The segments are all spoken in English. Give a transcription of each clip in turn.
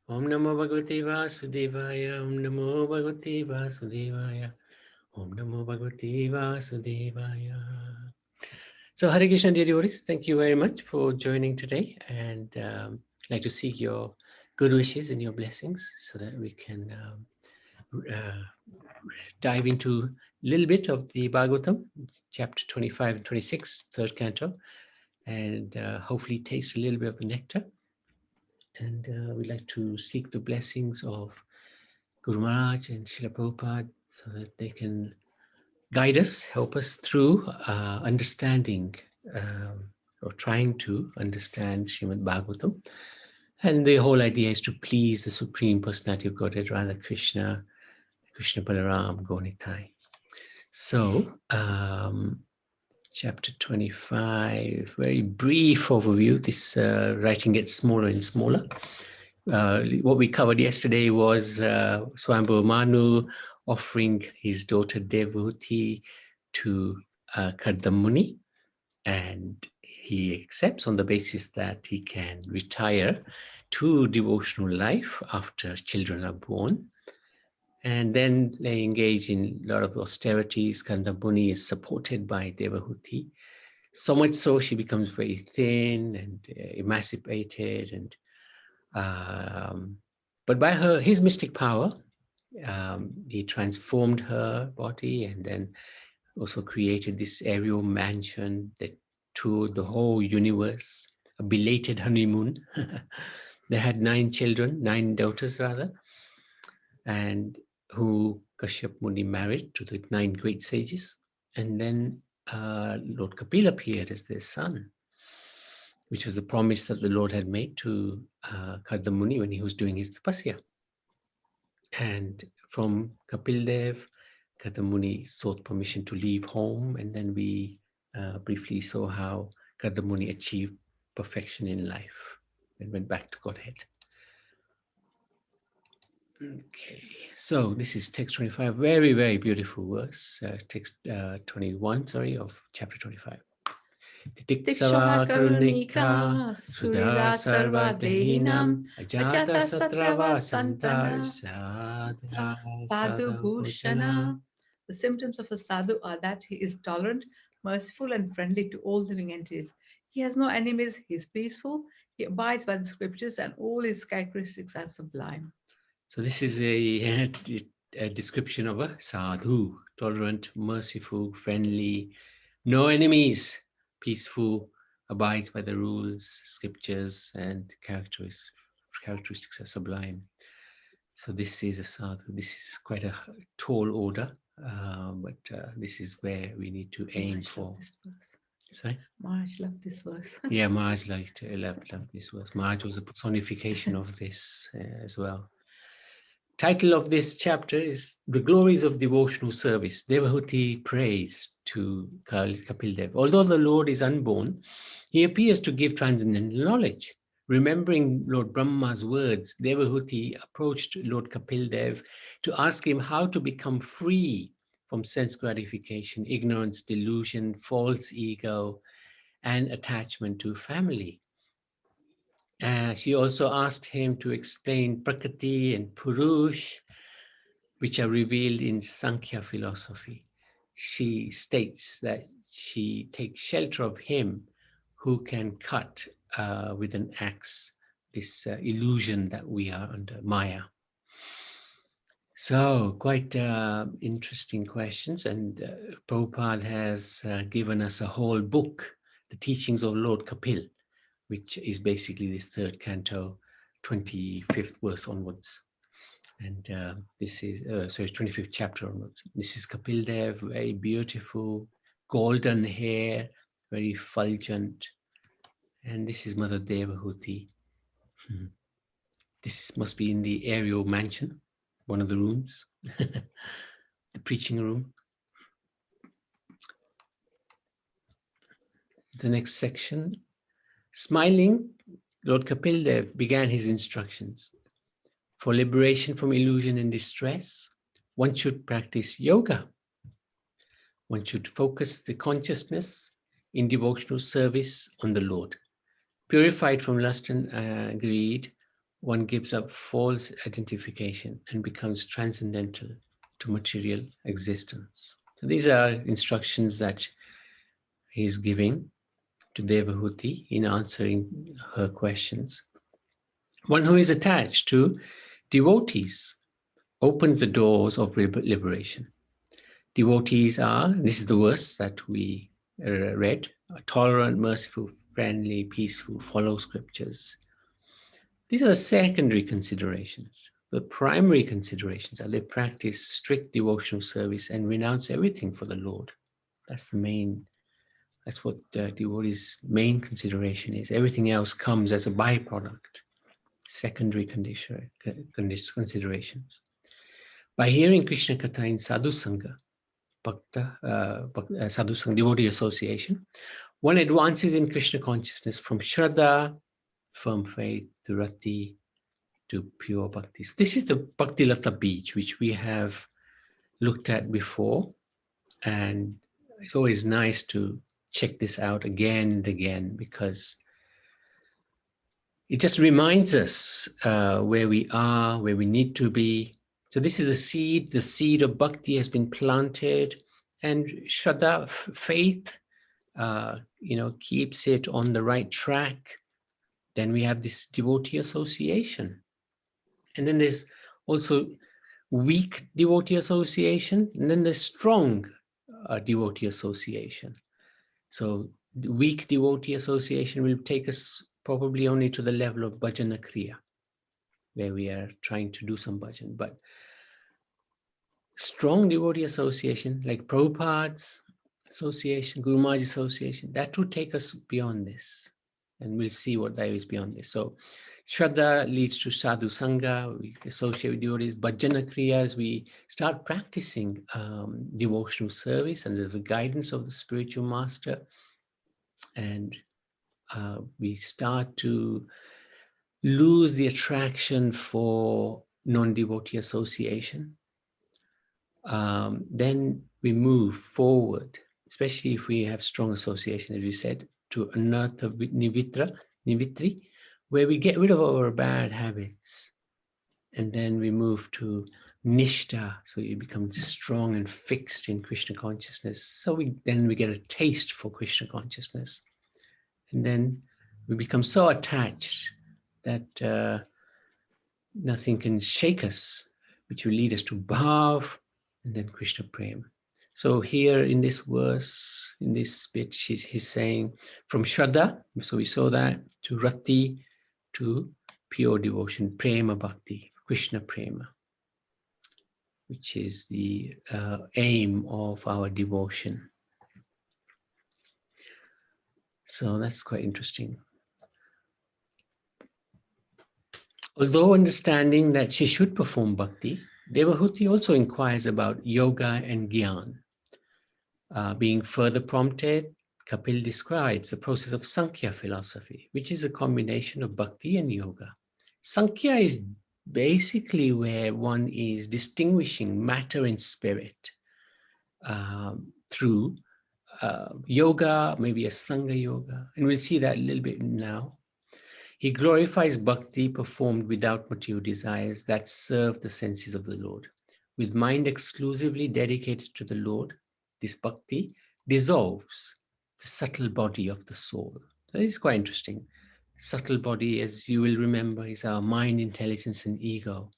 Om Namo Bhagavate Vasudevaya, Om Namo Bhagavate Vasudevaya, Om Namo Bhagavate Vasudevaya. So Hare Krishna, dear devotees, thank you very much for joining today, and I'd like to seek your good wishes and your blessings so that we can dive into a little bit of the Bhagavatam, chapter 25 and 26, third canto, and hopefully taste a little bit of the nectar. And we'd like to seek the blessings of Guru Maharaj and Srila Prabhupada so that they can guide us, help us through understanding or trying to understand Srimad Bhagavatam. And the whole idea is to please the Supreme Personality of Godhead, Radha Krishna, Krishna Balaram, Gaunitai. So, chapter 25, very brief overview. This writing gets smaller and smaller. What we covered yesterday was Swambhu Manu offering his daughter Devahuti to Kardamuni, and he accepts on the basis that he can retire to devotional life after children are born. And then they engage in a lot of austerities. Kardamuni is supported by Devahuti, so much so she becomes very thin and emancipated, and but by his mystic power, he transformed her body and then also created this aerial mansion that toured the whole universe, a belated honeymoon. They had 9 daughters rather, and who Kashyap Muni married to the 9 great sages. And then Lord Kapil appeared as their son, which was a promise that the Lord had made to Kardamuni when he was doing his tapasya. And from Kapil Dev, Kardamuni sought permission to leave home, and then we briefly saw how Kardamuni achieved perfection in life and went back to Godhead. Okay, so this is text 25, very, very beautiful verse, text 21, of chapter 25. Tiksava karunika sudha sarva dehinam ajata satrava santana sadhu bhushana. The symptoms of a sadhu are that he is tolerant, merciful, and friendly to all living entities. He has no enemies, he is peaceful, he abides by the scriptures, and all his characteristics are sublime. So this is a description of a sadhu, tolerant, merciful, friendly, no enemies, peaceful, abides by the rules, scriptures, and characteristics are sublime. So this is a sadhu. This is quite a tall order, but this is where we need to aim for. Sorry? Maharaj loved this verse. Yeah, Maharaj loved this verse. Maharaj was a personification of this as well. Title of this chapter is The Glories of Devotional Service. Devahuti prays to Kapil Dev. Although the Lord is unborn, he appears to give transcendental knowledge. Remembering Lord Brahma's words, Devahuti approached Lord Kapil Dev to ask him how to become free from sense gratification, ignorance, delusion, false ego, and attachment to family. She also asked him to explain Prakriti and Purush, which are revealed in Sankhya philosophy. She states that she takes shelter of him who can cut with an axe this illusion that we are under, Maya. So quite interesting questions, and Prabhupada has given us a whole book, The Teachings of Lord Kapil, which is basically this third canto, 25th verse onwards. And this is, 25th chapter onwards. This is Kapil Dev, very beautiful, golden hair, very fulgent. And this is Mother Devahuti. This must be in the aerial mansion, one of the rooms, the preaching room. The next section, smiling, Lord Kapil Dev began his instructions. For liberation from illusion and distress, one should practice yoga. One should focus the consciousness in devotional service on the Lord. Purified from lust and greed, one gives up false identification and becomes transcendental to material existence. So these are instructions that he's giving to Devahuti in answering her questions. One who is attached to devotees opens the doors of liberation. Devotees are, this is the verse that we read, tolerant, merciful, friendly, peaceful, follow scriptures. These are the secondary considerations. The primary considerations are they practice strict devotional service and renounce everything for the Lord. That's what the devotee's main consideration is. Everything else comes as a byproduct, secondary considerations. By hearing Krishna Katha in Sadhu Sangha, Sadhu Sangha, devotee association, one advances in Krishna consciousness from Shraddha, firm faith, to Rati, to pure bhakti. So this is the Bhakti Lata Beach, which we have looked at before. And it's always nice to check this out again and again, because it just reminds us where we are, where we need to be. So this is the seed of bhakti has been planted, and Shraddha, faith, keeps it on the right track. Then we have this devotee association. And then there's also weak devotee association, and then there's strong devotee association. So the weak devotee association will take us probably only to the level of bhajana kriya, where we are trying to do some bhajan. But strong devotee association, like Prabhupada's association, Guru Maharaj's association, that will take us beyond this. And we'll see what that is beyond this. So Shraddha leads to Sadhu Sangha. We associate with devotees. Bhajana Kriyas, we start practicing devotional service under the guidance of the spiritual master. And we start to lose the attraction for non-devotee association. Then we move forward, especially if we have strong association, as we said, to anartha nivitri, where we get rid of our bad habits. And then we move to nishta, so you become strong and fixed in Krishna consciousness. So then we get a taste for Krishna consciousness. And then we become so attached that nothing can shake us, which will lead us to bhav, and then Krishna prema. So here in this verse, in this bit, he's saying from Shraddha, so we saw that, to Rati, to pure devotion, prema bhakti, Krishna prema, which is the aim of our devotion. So that's quite interesting. Although understanding that she should perform bhakti, Devahuti also inquires about yoga and gyan. Being further prompted, Kapil describes the process of Sankhya philosophy, which is a combination of bhakti and yoga. Sankhya is basically where one is distinguishing matter and spirit through yoga, maybe Ashtanga yoga, and we'll see that a little bit now. He glorifies bhakti performed without material desires that serve the senses of the Lord. With mind exclusively dedicated to the Lord, this bhakti dissolves the subtle body of the soul. That is quite interesting. Subtle body, as you will remember, is our mind, intelligence, and ego.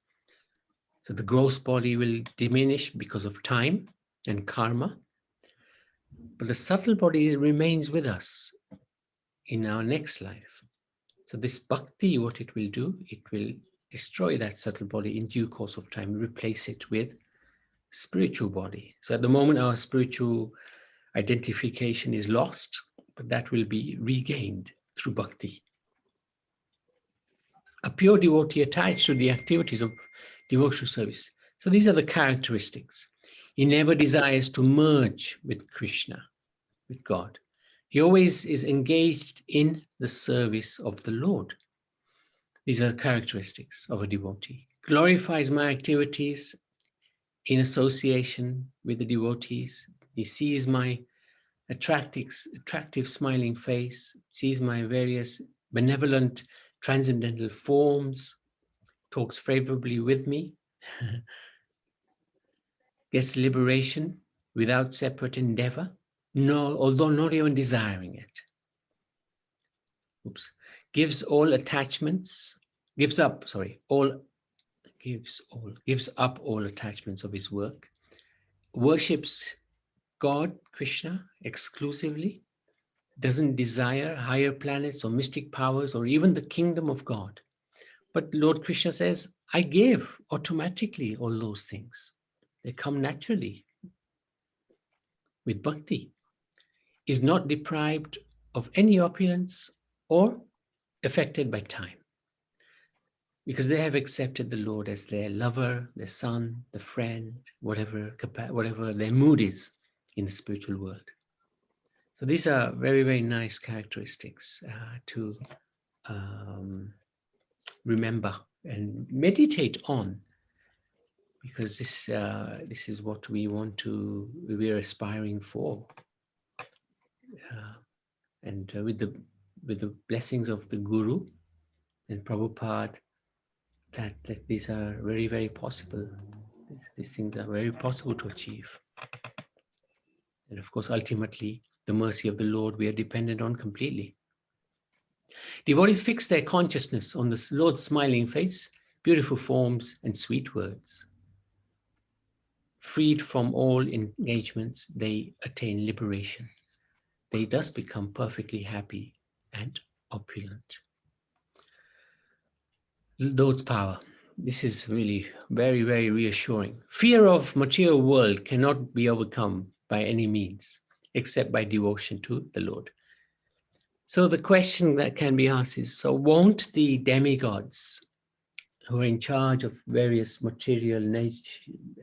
So the gross body will diminish because of time and karma, but the subtle body remains with us in our next life. So this bhakti, what it will do, it will destroy that subtle body in due course of time, replace it with spiritual body. So at the moment, our spiritual identification is lost, but that will be regained through bhakti. A pure devotee attached to the activities of devotional service. So these are the characteristics. He never desires to merge with Krishna, with God. He always is engaged in the service of the Lord. These are characteristics of a devotee. Glorifies my activities in association with the devotees. He sees my attractive smiling face, sees my various benevolent transcendental forms, talks favorably with me, gets liberation without separate endeavor, no, although not even desiring it. Oops. Gives up all attachments of his work, worships God, Krishna, exclusively, doesn't desire higher planets or mystic powers or even the kingdom of God. But Lord Krishna says, I give automatically all those things. They come naturally with bhakti. Is not deprived of any opulence or affected by time, because they have accepted the Lord as their lover, their son, their friend, whatever their mood is in the spiritual world. So these are very, very nice characteristics to remember and meditate on, because this is what we are aspiring for, and with the blessings of the Guru and Prabhupada, that these are very, very possible. These things are very possible to achieve. And of course, ultimately, the mercy of the Lord we are dependent on completely. Devotees fix their consciousness on the Lord's smiling face, beautiful forms, and sweet words. Freed from all engagements, they attain liberation. They thus become perfectly happy and opulent. Lord's power. This is really very, very reassuring. Fear of material world cannot be overcome by any means, except by devotion to the Lord. So the question that can be asked is, so won't the demigods who are in charge of various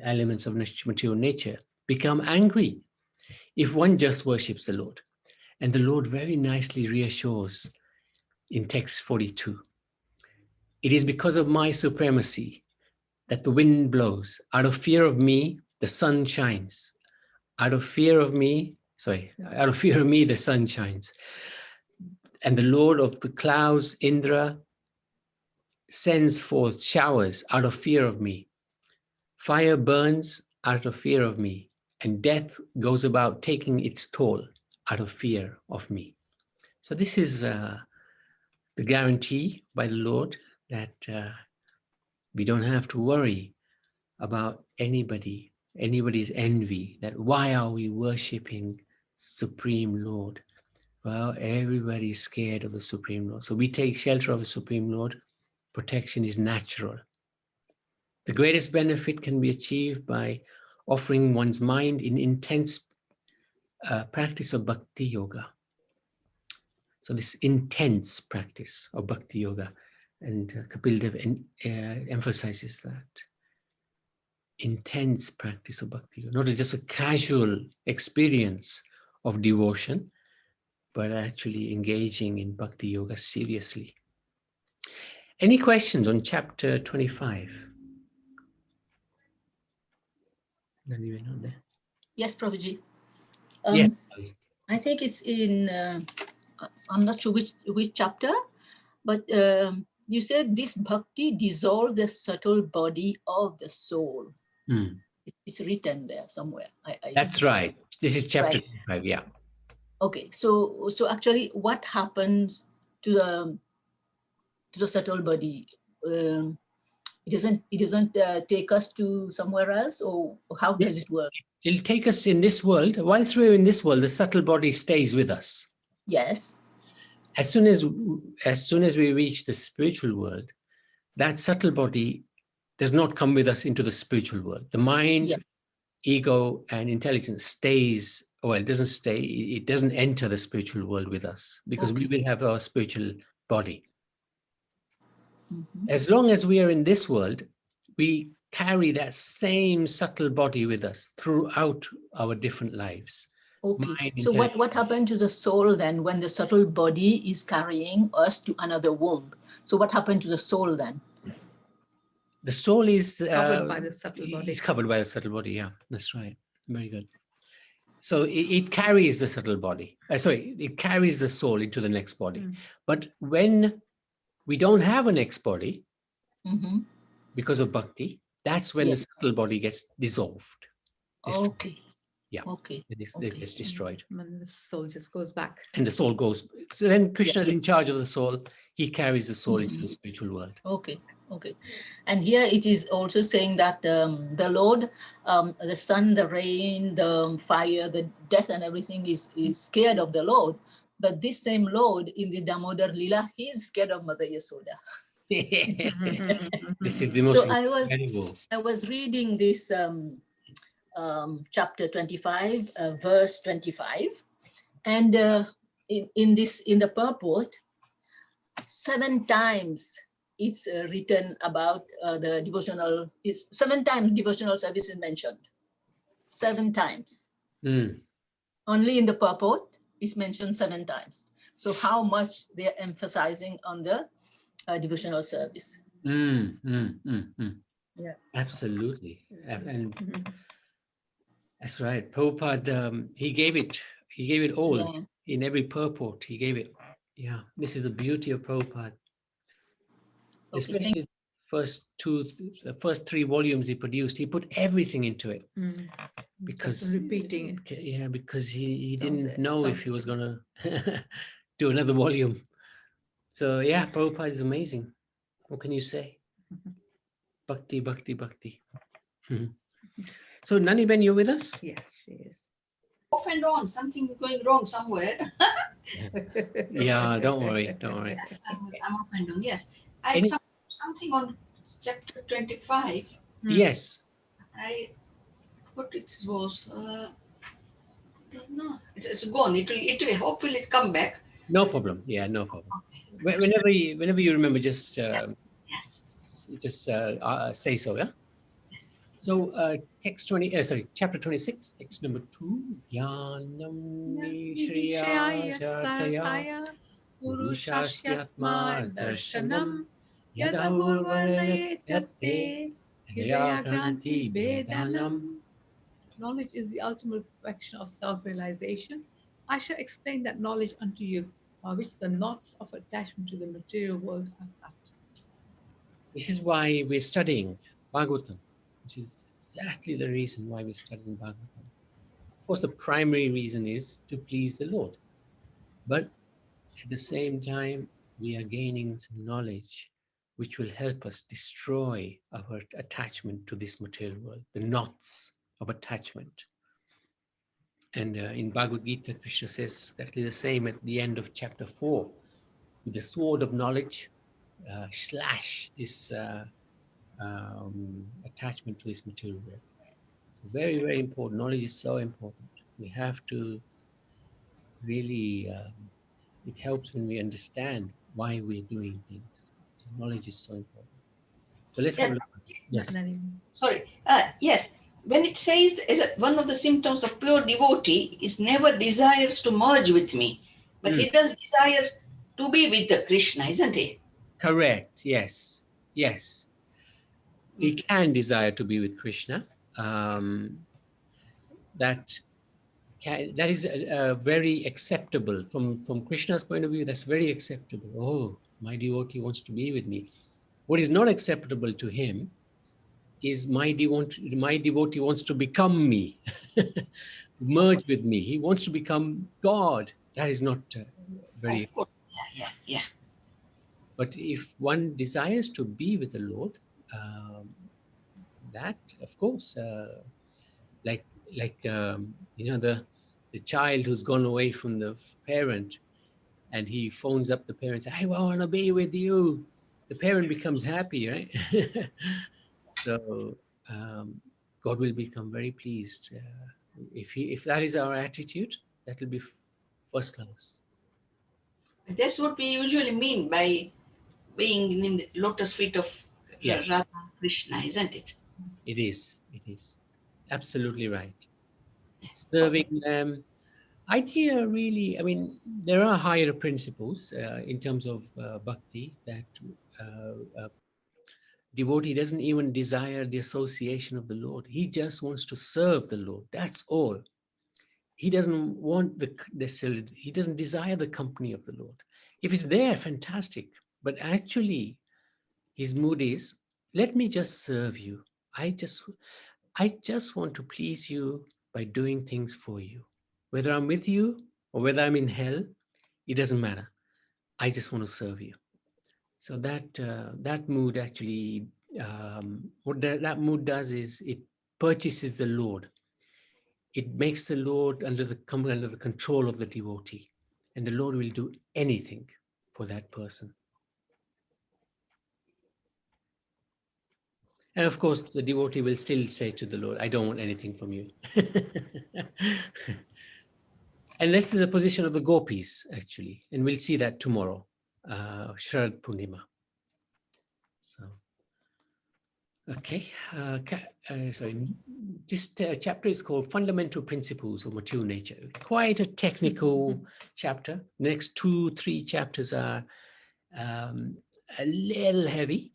elements of material nature become angry if one just worships the Lord? And the Lord very nicely reassures in text 42. It is because of my supremacy that the wind blows. Out of fear of me, the sun shines. Out of fear of me, the sun shines. And the Lord of the clouds, Indra, sends forth showers out of fear of me. Fire burns out of fear of me, and death goes about taking its toll out of fear of me. So this is the guarantee by the Lord that we don't have to worry about anybody's envy, that why are we worshipping Supreme Lord? Well, everybody's scared of the Supreme Lord. So we take shelter of the Supreme Lord. Protection is natural. The greatest benefit can be achieved by offering one's mind in intense practice of bhakti yoga. So this intense practice of bhakti yoga, and Kapil Dev emphasizes that. Intense practice of bhakti yoga, not just a casual experience of devotion, but actually engaging in bhakti yoga seriously. Any questions on chapter 25? Not even on there. Yes, Prabhuji. Yes. I think it's in, I'm not sure which chapter, but you said this bhakti dissolve the subtle body of the soul. It's written there somewhere. That's right. This is chapter 25, yeah. Okay, so actually what happens to the subtle body? It doesn't take us to somewhere else, or how does it work? It'll take us in this world. Whilst we're in this world, the subtle body stays with us. Yes. As soon as we reach the spiritual world, that subtle body does not come with us into the spiritual world. The mind, ego, and intelligence stays. Well, it doesn't stay. It doesn't enter the spiritual world with us, because we will have our spiritual body. As long as we are in this world, we carry that same subtle body with us throughout our different lives. Okay. So what happened to the soul then when the subtle body is carrying us to another womb? So what happened to the soul then? The soul is covered by the subtle body. It's covered by the subtle body. Yeah, that's right. Very good. So it carries the subtle body. It carries the soul into the next body. But when we don't have a next body, because of bhakti, that's when the Yes. subtle body gets dissolved. Destroyed. Okay. Yeah. Okay. It Okay. gets destroyed. And the soul just goes back. And the soul goes. So then Krishna is in charge of the soul. He carries the soul into the spiritual world. Okay. Okay. And here it is also saying that the Lord, the sun, the rain, the fire, the death and everything is scared of the Lord. But this same Lord in the Damodar Lila, he's scared of Mother Yasoda. This is the most So incredible. I was reading this chapter 25, verse 25. And in the purport, 7 times it's written about the devotional, it's 7 times devotional service is mentioned. 7 times. Mm. Only in the purport is mentioned 7 times. So how much they're emphasizing on the devotional service. Yeah, absolutely. And that's right. Prabhupada, he gave it all. Yeah. In every purport. He gave it. Yeah, this is the beauty of Prabhupada. Okay, Especially the first 3 volumes he produced, he put everything into it. Because just repeating it. Yeah, because he Sounds didn't it, know if sounds he was going to do another volume. So yeah, Prabhupada is amazing. What can you say? Bhakti, bhakti, bhakti. So Nani-ben, you with us? Yes, she is. Off and on, something is going wrong somewhere. Yeah, don't worry, don't worry. Yes, I'm off and on, yes. I Any- something on chapter 25. Yes. What it was, don't know. It's gone. It will hopefully it come back. No problem. Yeah, no problem. Okay. Whenever you remember, just Yes. say so, yeah? So chapter 26, text number 2. Jnanam nishriya sartaya purushasyaatma darshanam yadahurvarnayetate hridayagranti vedanam. Knowledge is the ultimate perfection of self-realization. I shall explain that knowledge unto you, by which the knots of attachment to the material world are cut. This is why we're studying Bhagavatam. Which is exactly the reason why we're studying Bhagavatam. Of course, the primary reason is to please the Lord. But at the same time, we are gaining some knowledge which will help us destroy our attachment to this material world, the knots of attachment. And in Bhagavad Gita, Krishna says exactly the same at the end of chapter 4. With the sword of knowledge, slash this attachment to this material world. So very, very important. Knowledge is so important. We have to really, it helps when we understand why we're doing things. Knowledge is so important. So let's have a look. Yes. Sorry. Yes. When it says is that one of the symptoms of pure devotee is never desires to merge with me, but he does desire to be with the Krishna, isn't he? Correct. Yes. Yes. We can desire to be with Krishna. That is very acceptable from Krishna's point of view. That's very acceptable. Oh, my devotee wants to be with me. What is not acceptable to him is my devotee wants to become me, merge with me. He wants to become God. That is not very. Of course. Yeah. But if one desires to be with the Lord, that of course, like the child who's gone away from the parent, and he phones up the parent, says, I want to be with you. The parent becomes happy, right? So God will become very pleased. If that is our attitude, that will be first class. That's what we usually mean by being in the lotus feet of Radha Krishna, isn't it? It is. Absolutely right. Serving them. Idea really, I mean, there are higher principles in terms of bhakti that devotee doesn't even desire the association of the Lord. He just wants to serve the Lord. That's all. He doesn't want he doesn't desire the company of the Lord. If it's there, fantastic. But actually, his mood is, let me just serve you. I just want to please you by doing things for you. Whether I'm with you or whether I'm in hell, it doesn't matter. I just want to serve you. So that mood actually, what that mood does is it purchases the Lord. It makes the Lord come under the control of the devotee, and the Lord will do anything for that person. And of course, the devotee will still say to the Lord, I don't want anything from you. And this is the position of the gopis, actually. And we'll see that tomorrow, Sharad Purnima. So, okay. This chapter is called Fundamental Principles of Mature Nature. Quite a technical chapter. The next 2-3 chapters are a little heavy,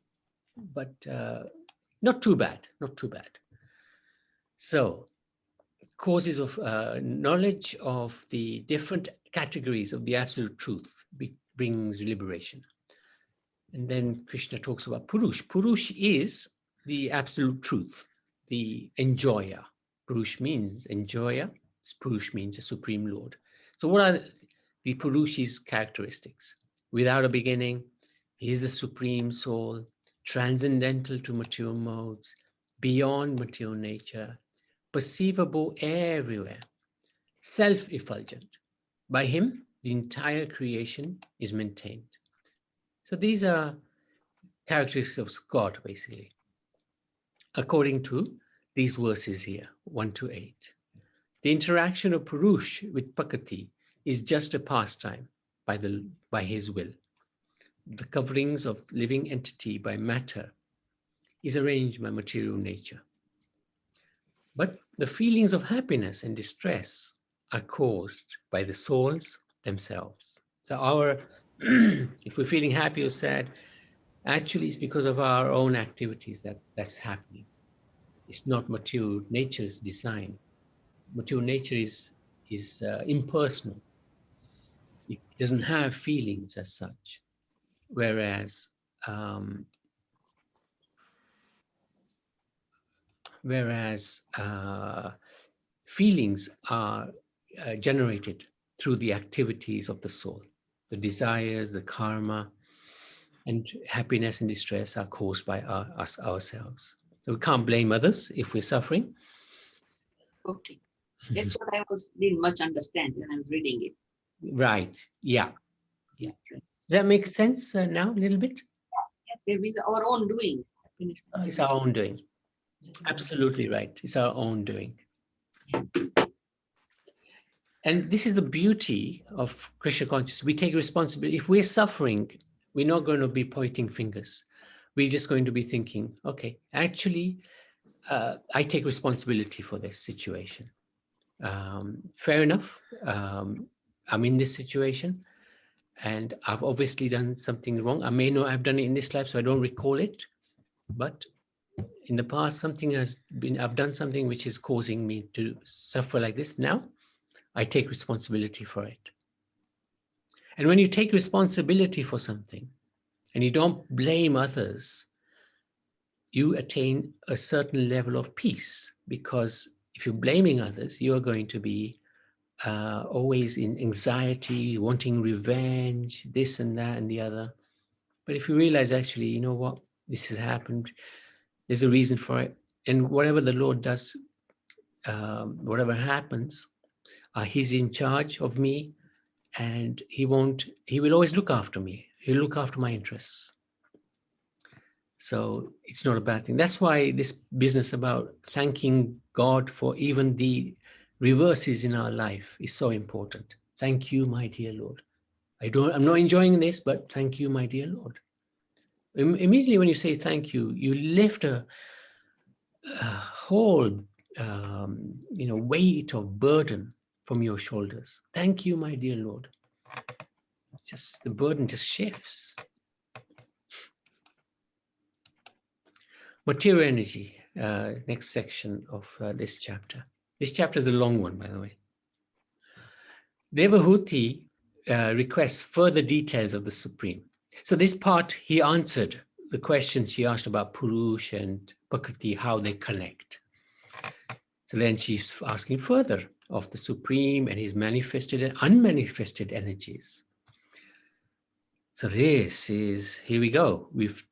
but not too bad, not too bad. So, causes of knowledge of the different categories of the absolute truth brings liberation. And then Krishna talks about Purush. Purush is the absolute truth, the enjoyer. Purush means enjoyer. Purush means a supreme Lord. So what are the Purushi's characteristics? Without a beginning, he is the supreme soul, transcendental to mature modes, beyond mature nature, perceivable everywhere, self-effulgent. By him, the entire creation is maintained. So these are characteristics of God, basically, according to these verses here, 1-8. The interaction of Purush with Prakriti is just a pastime by his will. The coverings of living entity by matter is arranged by material nature. But the feelings of happiness and distress are caused by the souls themselves. So if we're feeling happy or sad, actually it's because of our own activities that's happening. It's not material nature's design. Material nature is impersonal. It doesn't have feelings as such. Whereas feelings are generated through the activities of the soul. The desires, the karma, and happiness and distress are caused by us ourselves. So we can't blame others if we're suffering. Okay. That's what I didn't much understand when I was reading it. Right. Yeah. Yeah. Yes, Does that make sense now a little bit? yes, it is our own doing. It's our own doing. Absolutely right. It's our own doing. And this is the beauty of Krishna consciousness. We take responsibility. If we're suffering, we're not going to be pointing fingers. We're just going to be thinking, okay, actually, I take responsibility for this situation. Fair enough. I'm in this situation and I've obviously done something wrong. I may not have done it in this life, so I don't recall it. But in the past, I've done something which is causing me to suffer like this. Now, I take responsibility for it. And when you take responsibility for something and you don't blame others, you attain a certain level of peace, because if you're blaming others, you're going to be always in anxiety, wanting revenge, this and that and the other. But if you realize, actually, you know what, this has happened, there's a reason for it. And whatever the Lord does, whatever happens, he's in charge of me, and he will always look after me. He'll look after my interests. So it's not a bad thing. That's why this business about thanking God for even the reverses in our life is so important. Thank you, my dear Lord. I'm not enjoying this, but thank you, my dear Lord. Immediately when you say thank you, you lift a whole weight of burden from your shoulders. Thank you, my dear Lord. Just the burden just shifts. Material energy, next section of this chapter. This chapter is a long one, by the way. Devahuti requests further details of the Supreme. So this part, he answered the question she asked about Purush and Prakriti, how they connect. So then she's asking further of the Supreme and his manifested and unmanifested energies. So this is, here we go. We've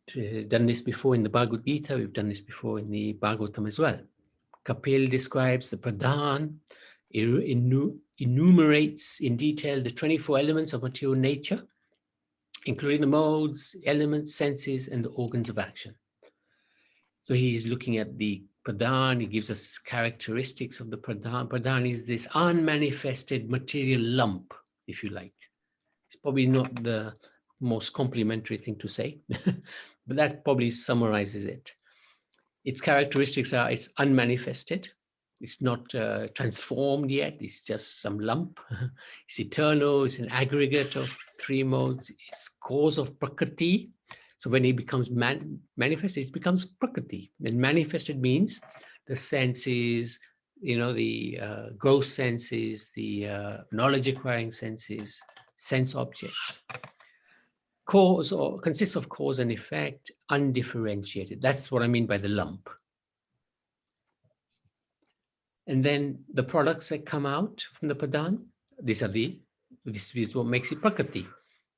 done this before in the Bhagavad Gita. We've done this before in the Bhagavatam as well. Kapil describes the Pradhan, enumerates in detail the 24 elements of material nature, including the modes, elements, senses, and the organs of action. So he's looking at the Pradhan. He gives us characteristics of the Pradhan. Pradhan is this unmanifested material lump, if you like. It's probably not the most complimentary thing to say, but that probably summarizes it. Its characteristics are it's unmanifested. It's not transformed yet. It's just some lump. It's eternal. It's an aggregate of three modes. It's cause of Prakriti. So when it becomes manifested, it becomes Prakriti. And manifested means the senses, the gross senses, the knowledge acquiring senses, sense objects. Cause or consists of cause and effect, undifferentiated. That's what I mean by the lump. And then the products that come out from the Pradhan, this is what makes it Prakriti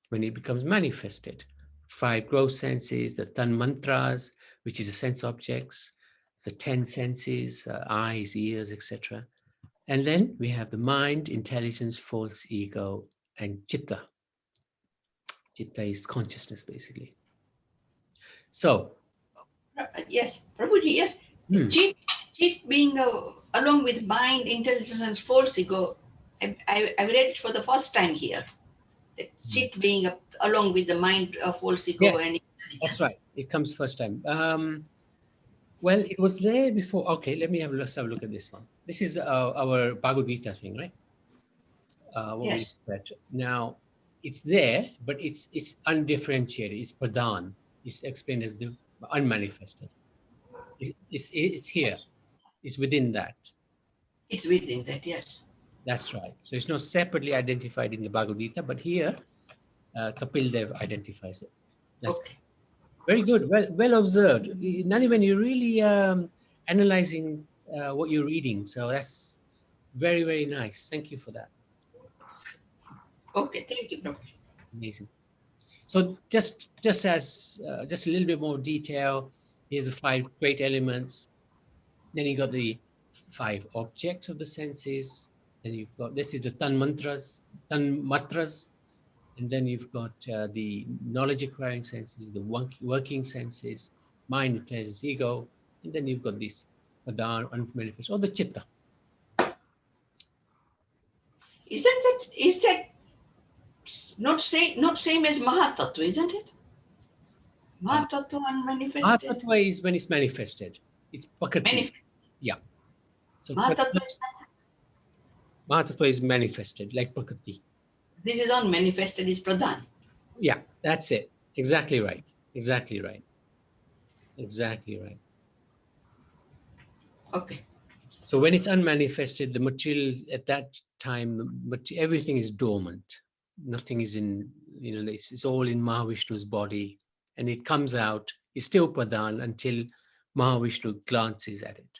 when it becomes manifested. 5 gross senses, the Tan Mantras, which is the sense objects, the 10 senses, eyes, ears, etc. And then we have the mind, intelligence, false ego, and Chitta. Chitta is consciousness, basically. So, yes, Prabhuji, yes. Chit being along with mind, intelligence, and false ego. I read it for the first time here. The chit being along with the mind, false ego, yes, and intelligence. That's right. It comes first time. Well, it was there before. Okay, let's have a look at this one. This is our Bhagavad Gita thing, right? Yes. Now, it's there, but it's undifferentiated. It's Pradhan. It's explained as the unmanifested. It's here. It's within that. It's within that, yes. That's right. So it's not separately identified in the Bhagavad Gita, but here, Kapil Dev identifies it. That's okay. Very good. Well observed. Naniman, you're really analyzing what you're reading. So that's very, very nice. Thank you for that. Okay, thank you, Prabhuji. Amazing. So just a little bit more detail. Here's the 5 great elements. Then you got the 5 objects of the senses. Then you've got, this is the Tan Matras. And then you've got the knowledge acquiring senses, the working senses, mind, intelligence, ego. And then you've got this Pradhan, unmanifest, or the Chitta. Is that not same as Mahatattva, isn't it? Mahatattva unmanifested. Mahatattva is when it's manifested. It's Prakriti. Yeah. So Mahatattva is manifested, like Prakriti. This is unmanifested, is Pradhan. Yeah, that's it. Exactly right. Exactly right. Exactly right. Okay. So when it's unmanifested, the material at that time, everything is dormant. Nothing is in, it's all in Mahavishnu's body, and it comes out. It's still Pradhan until Mahavishnu glances at it,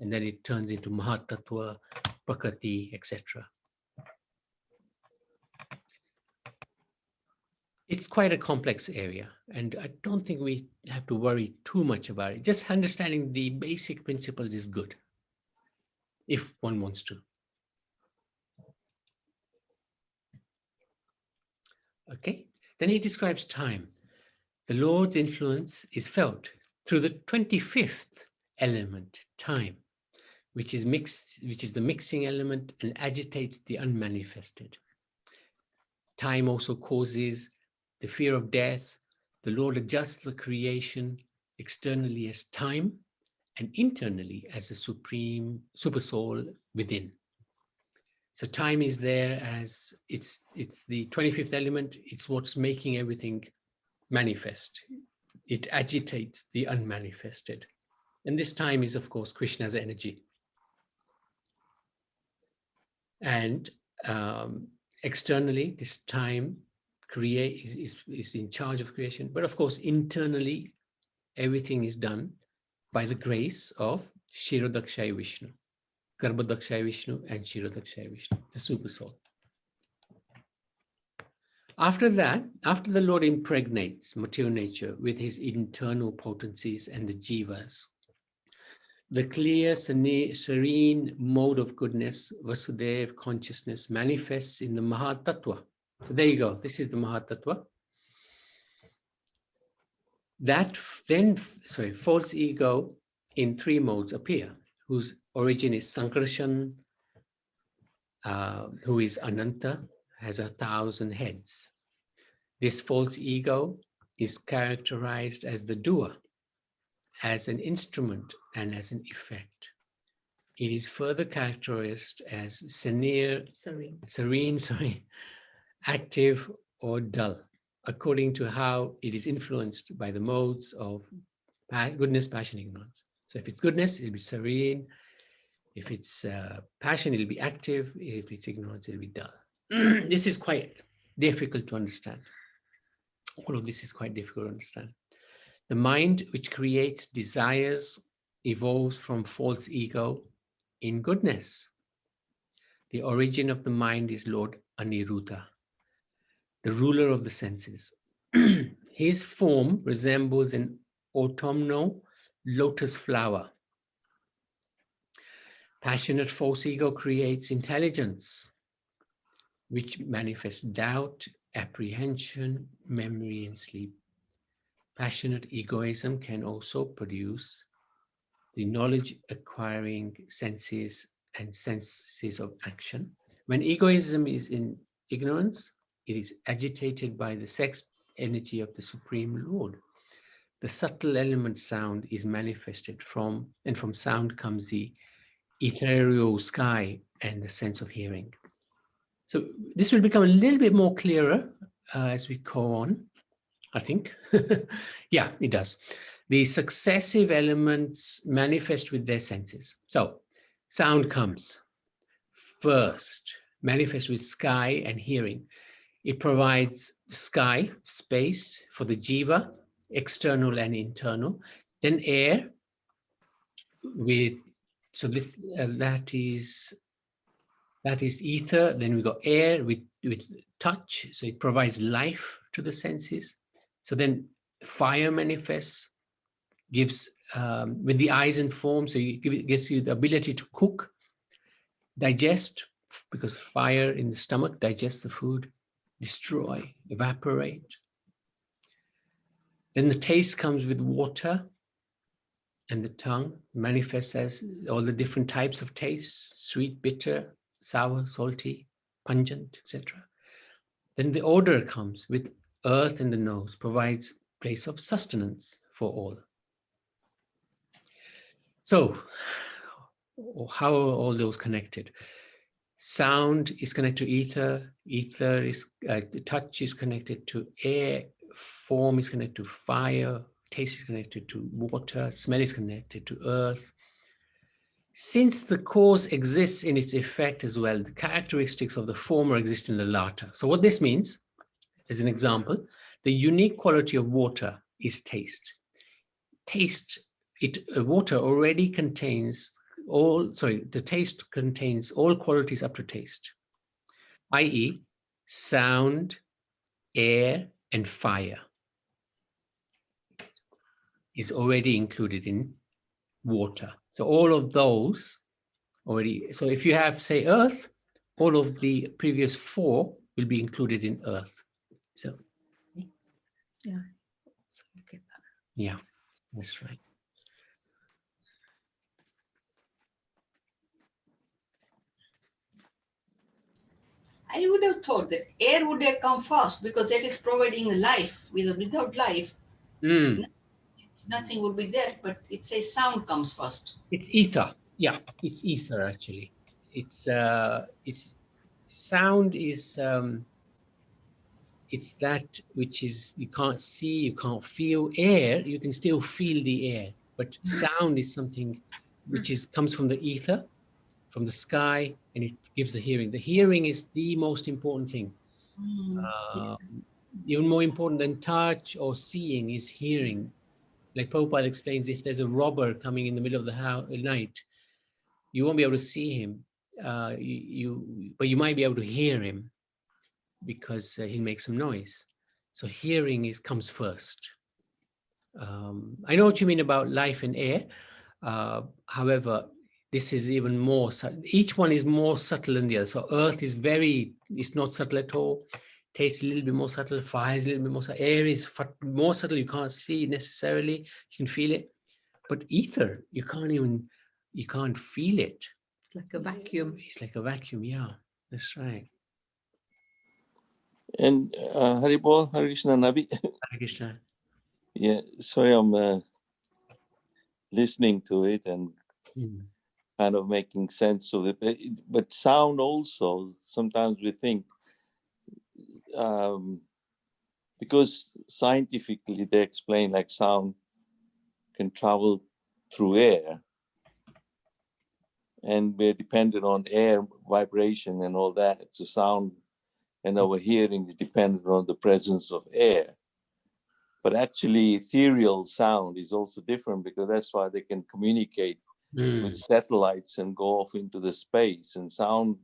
and then it turns into Mahatattva, Prakriti, etc. It's quite a complex area, and I don't think we have to worry too much about it. Just understanding the basic principles is good, if one wants to. Okay, then he describes time. The Lord's influence is felt through the 25th element, time, which is the mixing element and agitates the unmanifested. Time also causes the fear of death. The Lord adjusts the creation externally as time and internally as a supreme super soul within. So time is there as it's the 25th element. It's what's making everything manifest. It agitates the unmanifested. And this time is, of course, Krishna's energy. And externally, this time is in charge of creation. But of course, internally, everything is done by the grace of Kshirodakshaya Vishnu, Garbhodakshaya Vishnu and Kshirodakshaya Vishnu, the super soul. After that, after the Lord impregnates material nature with his internal potencies and the jivas, the clear, serene mode of goodness, Vasudev consciousness, manifests in the Mahatattva. So there you go. This is the Mahatattva. That then, false ego in three modes appear, whose origin is Sankarshan, who is Ananta, has 1,000 heads. This false ego is characterized as the doer, as an instrument and as an effect. It is further characterized as serene, active or dull, according to how it is influenced by the modes of goodness, passion, ignorance. So if it's goodness, it'll be serene. If it's passion, it'll be active. If it's ignorance, it'll be dull. This is quite difficult to understand. All of this is quite difficult to understand. The mind which creates desires evolves from false ego in goodness. The origin of the mind is Lord Aniruddha, the ruler of the senses. His form resembles an autumnal lotus flower. Passionate false ego creates intelligence, which manifests doubt, apprehension, memory, and sleep. Passionate egoism can also produce the knowledge acquiring senses and senses of action. When egoism is in ignorance, it is agitated by the sex energy of the Supreme Lord. The subtle element sound is manifested from, and from sound comes the ethereal sky and the sense of hearing. So this will become a little bit more clearer as we go on, I think. Yeah, it does. The successive elements manifest with their senses. So sound comes first, manifest with sky and hearing. It provides sky, space for the jiva, external and internal. Then air with, so this that is ether. Then we got air with touch, so it provides life to the senses. So then fire manifests, gives with the eyes and form, so it gives you the ability to cook, digest, because fire in the stomach digests the food, destroy, evaporate. Then the taste comes with water, and the tongue manifests as all the different types of tastes: sweet, bitter, sour, salty, pungent, etc. Then the odor comes with earth, and the nose provides place of sustenance for all. So how are all those connected? Sound is connected to ether, ether is, touch is connected to air, form is connected to fire, taste is connected to water, smell is connected to earth. Since the cause exists in its effect as well, the characteristics of the former exist in the latter. So what this means, as an example, the unique quality of water is taste. Water already contains the taste contains all qualities up to taste, i.e. sound, air, and fire is already included in water. So all of those already, so if you have, say, earth, all of the previous four will be included in earth. So yeah. Yeah, that's right. I would have thought that air would have come first because that is providing life. Without life, nothing would be there, but it says sound comes first. It's ether. Yeah, it's ether actually. It's sound is it's that which is you can't see, you can't feel. Air, you can still feel the air, but sound is something which comes from the ether, from the sky, and it gives the hearing. The hearing is the most important thing. Even more important than touch or seeing is hearing. Like Prabhupada explains, if there's a robber coming in the middle of the night, you won't be able to see him, but you might be able to hear him because he'll make some noise. So hearing comes first. I know what you mean about life and air. However, this is even more subtle. Each one is more subtle than the other. So earth is it's not subtle at all. Taste a little bit more subtle. Fire is a little bit more subtle. Air is more subtle. You can't see it necessarily. You can feel it. But ether, you can't feel it. It's like a vacuum. It's like a vacuum. Yeah, that's right. And Haribol, Hare Krishna, Nabi. Hare Krishna. Yeah, sorry, I'm listening to it and kind of making sense of it. But sound also, sometimes we think, because scientifically they explain like sound can travel through air, and we're dependent on air vibration and all that. So sound and our hearing is dependent on the presence of air. But actually ethereal sound is also different, because that's why they can communicate with satellites and go off into the space, and sound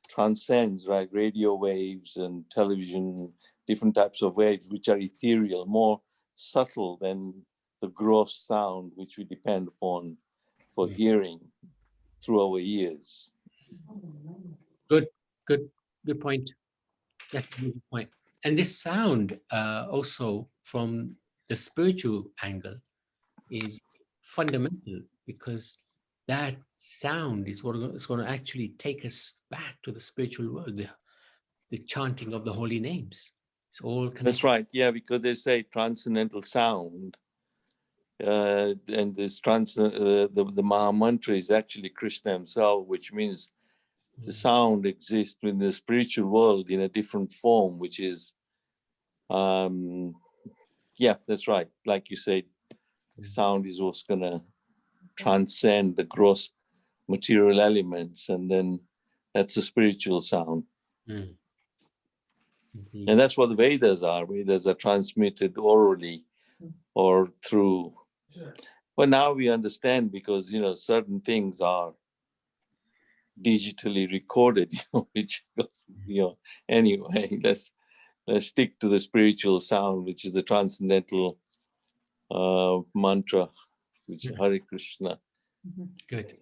transcends, right? Radio waves and television, different types of waves, which are ethereal, more subtle than the gross sound, which we depend upon for hearing through our ears. Good point. That's a good point. And this sound also from the spiritual angle is fundamental, because that sound is what is going to actually take us back to the spiritual world, the chanting of the holy names. It's all connected. That's right. Yeah, because they say transcendental sound, and this the Maha Mantra is actually Krishna himself, which means the sound exists in the spiritual world in a different form, which is, yeah, that's right. Like you said, sound is what's going to transcend the gross material elements, and then that's the spiritual sound. And that's what the Vedas are. Vedas are transmitted orally or through. Well, now we understand, because certain things are digitally recorded, which anyway, let's stick to the spiritual sound, which is the transcendental mantra, which is Hare Krishna. Good.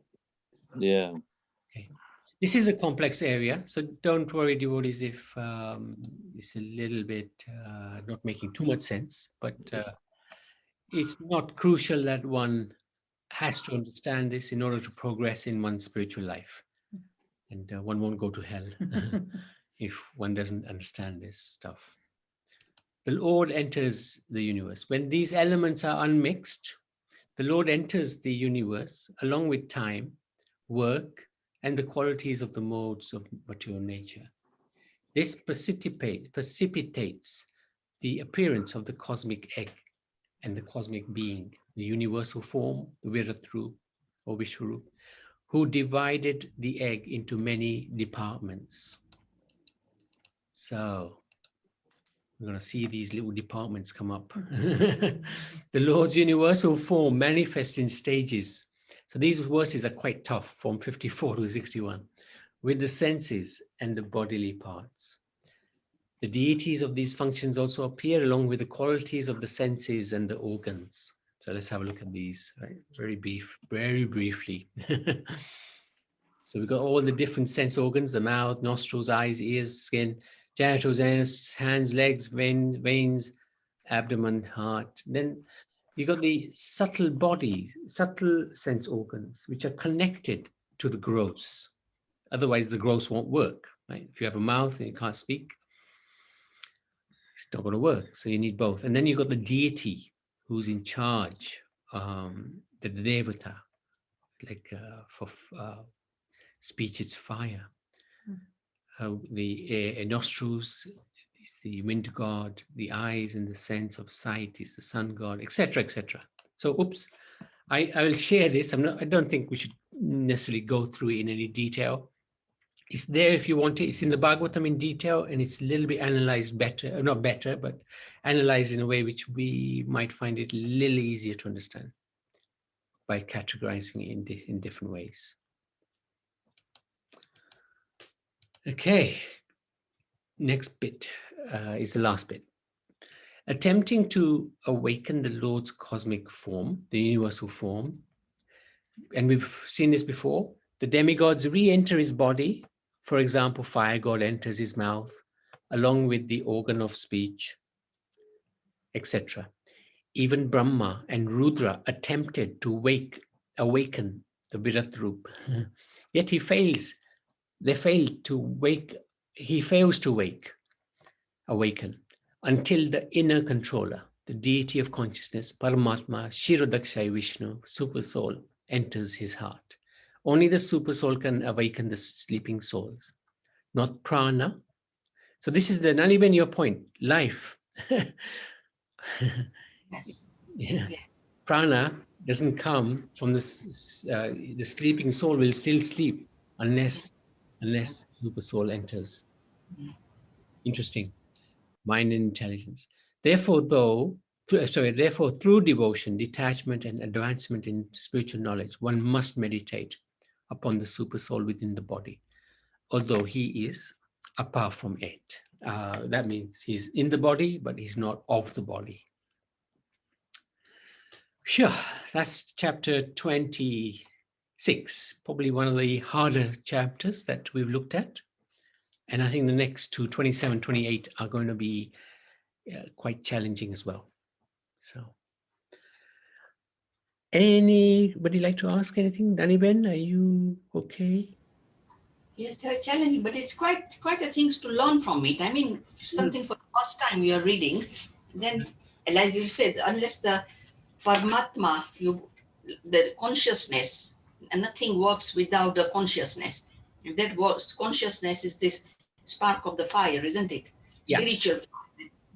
Yeah. Okay. This is a complex area, so don't worry, devotees, if it's a little bit not making too much sense, but it's not crucial that one has to understand this in order to progress in one's spiritual life. And one won't go to hell if one doesn't understand this stuff. The Lord enters the universe. When these elements are unmixed, the Lord enters the universe along with time, work, and the qualities of the modes of material nature. This precipitates the appearance of the cosmic egg and the cosmic being, the universal form, the Viratru or Vishwarup, who divided the egg into many departments. So we're going to see these little departments come up. The Lord's universal form manifests in stages. So these verses are quite tough, from 54 to 61, with the senses and the bodily parts. The deities of these functions also appear along with the qualities of the senses and the organs. So let's have a look at these, right? Very briefly. So we've got all the different sense organs: the mouth, nostrils, eyes, ears, skin, genitals, anus, hands, legs, veins, abdomen, heart. Then you got the subtle body, subtle sense organs, which are connected to the gross. Otherwise, the gross won't work, right? If you have a mouth and you can't speak, it's not going to work. So you need both. And then you've got the deity who's in charge, the Devata, like for speech, it's fire. The nostrils is the wind god, the eyes and the sense of sight is the sun god, etc., etc. So, I will share this. I don't think we should necessarily go through it in any detail. It's there if you want it. It's in the Bhagavatam in detail, and it's a little bit analyzed better, not better, but analyzed in a way which we might find it a little easier to understand by categorizing it in different ways. Okay, next bit is the last bit. Attempting to awaken the Lord's cosmic form, the universal form, and we've seen this before, the demigods re-enter his body. For example, fire god enters his mouth, along with the organ of speech, etc. Even Brahma and Rudra attempted to awaken the Virat Roop, yet he fails. They failed to wake. He fails to awaken until the inner controller, the deity of consciousness, Paramatma, Shirodakshai Vishnu, Super Soul, enters his heart. Only the Super Soul can awaken the sleeping souls, not prana. So this is the Naliben, your point, life. Yes. Yeah. Yeah. Prana doesn't come from the sleeping soul will still sleep unless Super Soul enters. Interesting. Mind and intelligence. Therefore, through devotion, detachment, and advancement in spiritual knowledge, one must meditate upon the Super Soul within the body, although he is apart from it. That means he's in the body, but he's not of the body. Sure, that's chapter 26, probably one of the harder chapters that we've looked at. And I think the next two, 27, 28, are going to be quite challenging as well. So, anybody like to ask anything? Danny Ben, are you okay? Yes, they're challenging, but it's quite a things to learn from it. I mean, something for the first time you are reading, then, as you said, unless the Paramatma, the consciousness, and nothing works without the consciousness. And that works. Consciousness is this spark of the fire, isn't it? Yeah. Spiritual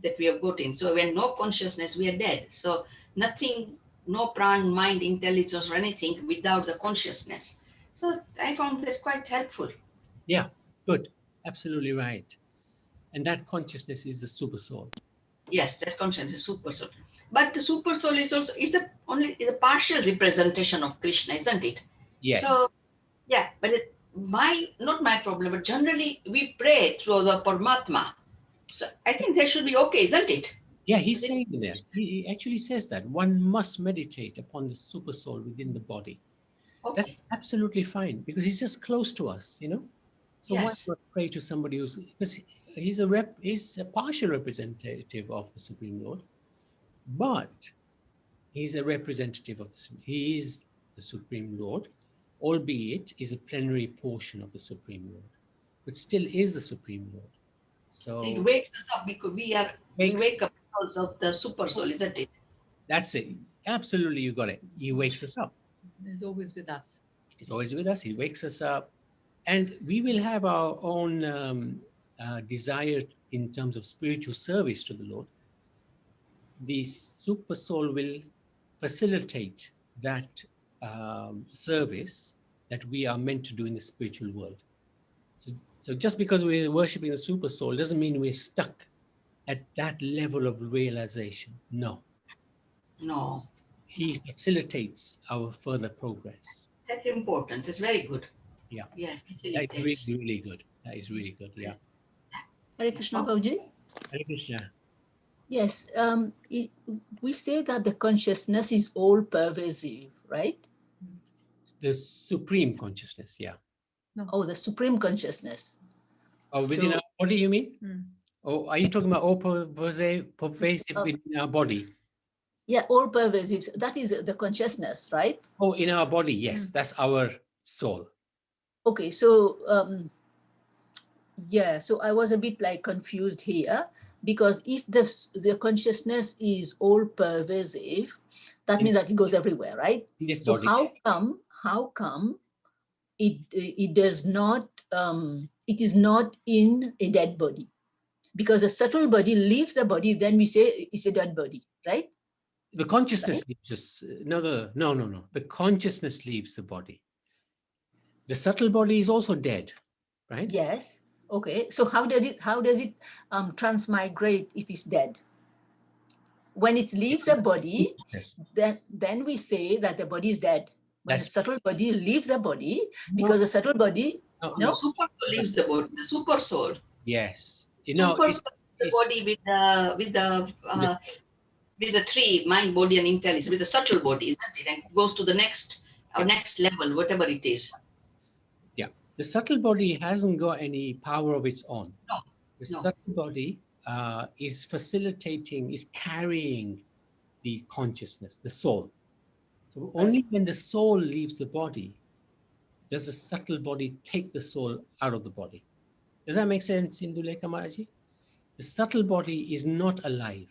that we have got in. So when no consciousness, we are dead. So nothing, no prana, mind, intelligence, or anything without the consciousness. So I found that quite helpful. Yeah, good. Absolutely right. And that consciousness is the Super Soul. Yes, that consciousness is super soul. But the super soul is also is a partial representation of Krishna, isn't it? Yes. So yeah, but not my problem, but generally we pray through the Paramatma. So I think that should be okay, isn't it? Yeah, he's saying there. He actually says that one must meditate upon the Super Soul within the body. Okay. That's absolutely fine because he's just close to us, you know. So why Yes. not pray to somebody who's, because he's a partial representative of the Supreme Lord, but he's a representative of he is the Supreme Lord, albeit is a plenary portion of the Supreme Lord, but still is the Supreme Lord. So It wakes us up because we wake up because of the super soul, isn't it? that's it. Absolutely, you got it. He wakes us up. He's always with us. He's always with us. He wakes us up. And we will have our own desire in terms of spiritual service to the Lord. The Super Soul will facilitate that service that we are meant to do in the spiritual world. So just because we're worshiping the Super Soul doesn't mean we're stuck at that level of realization. No. No. He facilitates our further progress. That's important. It's very good. Yeah. Yeah. That's really, really good. That is really good. Yeah. Hare Krishna, Prabhuji. Hare Krishna. Yes, we say that the consciousness is all pervasive, right? The supreme consciousness, yeah. No. Oh, the supreme consciousness. Oh, within our body, you mean? Mm. Oh, are you talking about all pervasive within our body? Yeah, all pervasive. That is the consciousness, right? Oh, in our body, yes. That's our soul. Okay, so yeah, so I was a bit like confused here because if the consciousness is all pervasive, that means that it goes everywhere, right? In this So body. how come it does not it is not in a dead body? Because a subtle body leaves the body, then we say it's a dead body, right? The consciousness leaves us. No. The consciousness leaves the body. The subtle body is also dead. right? Yes. Okay. So how does it transmigrate if it's dead? When it leaves a body, Yes. then we say that the body is dead. When the That's subtle body leaves a body, no, because the subtle body, no, The no? super soul leaves the body, the super soul. yes. You know, Super soul leaves the body with the three, mind, body, and intelligence, with the subtle body, isn't it? And goes to the next level, whatever it is. yeah, the subtle body hasn't got any power of its own. No, The no. subtle body is facilitating, is carrying the consciousness, the soul. So only when the soul leaves the body does the subtle body take the soul out of the body. Does that make sense, Indulekha Maharaj? The subtle body is not alive.